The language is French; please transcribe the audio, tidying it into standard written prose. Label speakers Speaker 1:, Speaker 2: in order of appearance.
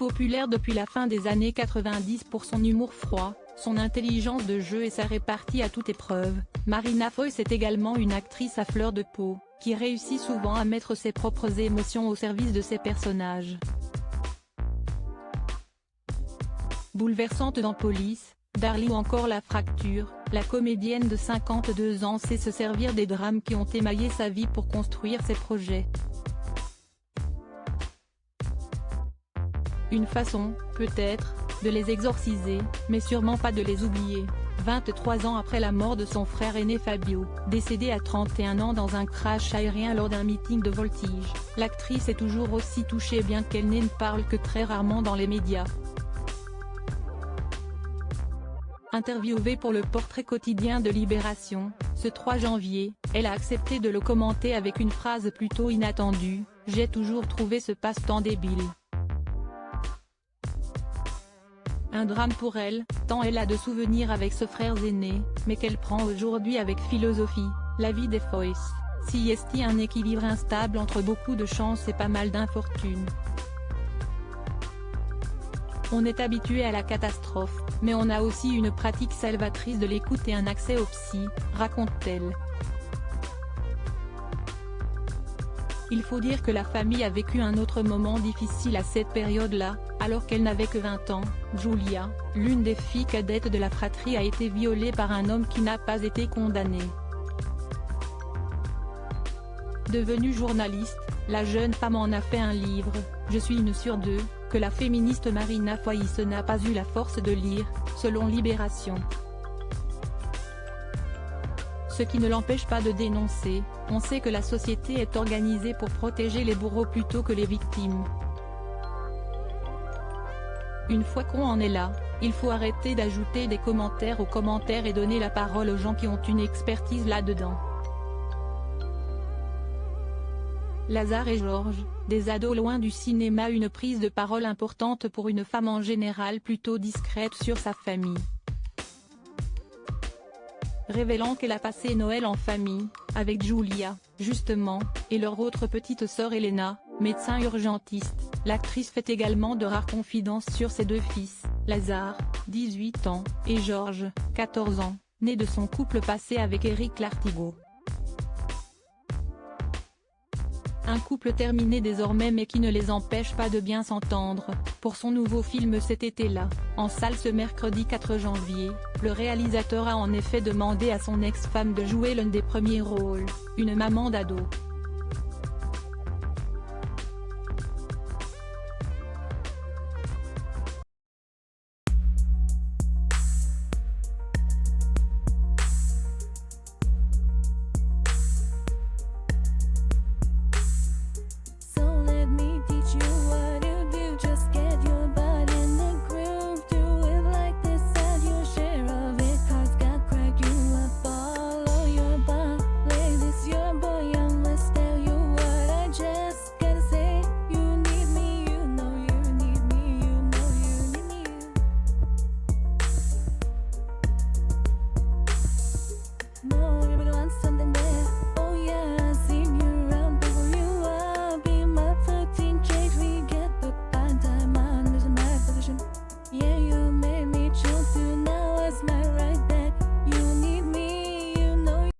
Speaker 1: Populaire depuis la fin des années 90 pour son humour froid, son intelligence de jeu et sa répartie à toute épreuve, Marina Foïs est également une actrice à fleur de peau, qui réussit souvent à mettre ses propres émotions au service de ses personnages. Bouleversante dans Police, Darlie ou encore La Fracture, la comédienne de 52 ans sait se servir des drames qui ont émaillé sa vie pour construire ses projets. Une façon, peut-être, de les exorciser, mais sûrement pas de les oublier. 23 ans après la mort de son frère aîné Fabio, décédé à 31 ans dans un crash aérien lors d'un meeting de Voltige, l'actrice est toujours aussi touchée bien qu'elle ne parle que très rarement dans les médias. Interviewée pour le portrait quotidien de Libération, ce 3 janvier, elle a accepté de le commenter avec une phrase plutôt inattendue: « J'ai toujours trouvé ce passe-temps débile. » Un drame pour elle, tant elle a de souvenirs avec ce frère aîné, mais qu'elle prend aujourd'hui avec philosophie. La vie des Foïs, si est un équilibre instable entre beaucoup de chance et pas mal d'infortune. On est habitué à la catastrophe, mais on a aussi une pratique salvatrice de l'écoute et un accès au psy, raconte-t-elle. Il faut dire que la famille a vécu un autre moment difficile à cette période-là, alors qu'elle n'avait que 20 ans. Giulia, l'une des filles cadettes de la fratrie, a été violée par un homme qui n'a pas été condamné. Devenue journaliste, la jeune femme en a fait un livre, Je suis une sur deux, que la féministe Marina Foïs n'a pas eu la force de lire, selon Libération. Ce qui ne l'empêche pas de dénoncer: « On sait que la société est organisée pour protéger les bourreaux plutôt que les victimes. Une fois qu'on en est là, il faut arrêter d'ajouter des commentaires aux commentaires et donner la parole aux gens qui ont une expertise là-dedans. » Lazare et Georges, des ados loin du cinéma, une prise de parole importante pour une femme en général plutôt discrète sur sa famille. Révélant qu'elle a passé Noël en famille, avec Giulia, justement, et leur autre petite sœur Elena, médecin urgentiste, l'actrice fait également de rares confidences sur ses deux fils, Lazare, 18 ans, et Georges, 14 ans, né de son couple passé avec Éric Lartigot. Un couple terminé désormais mais qui ne les empêche pas de bien s'entendre. Pour son nouveau film cet été-là, en salle ce mercredi 4 janvier, le réalisateur a en effet demandé à son ex-femme de jouer l'un des premiers rôles, une maman d'ado.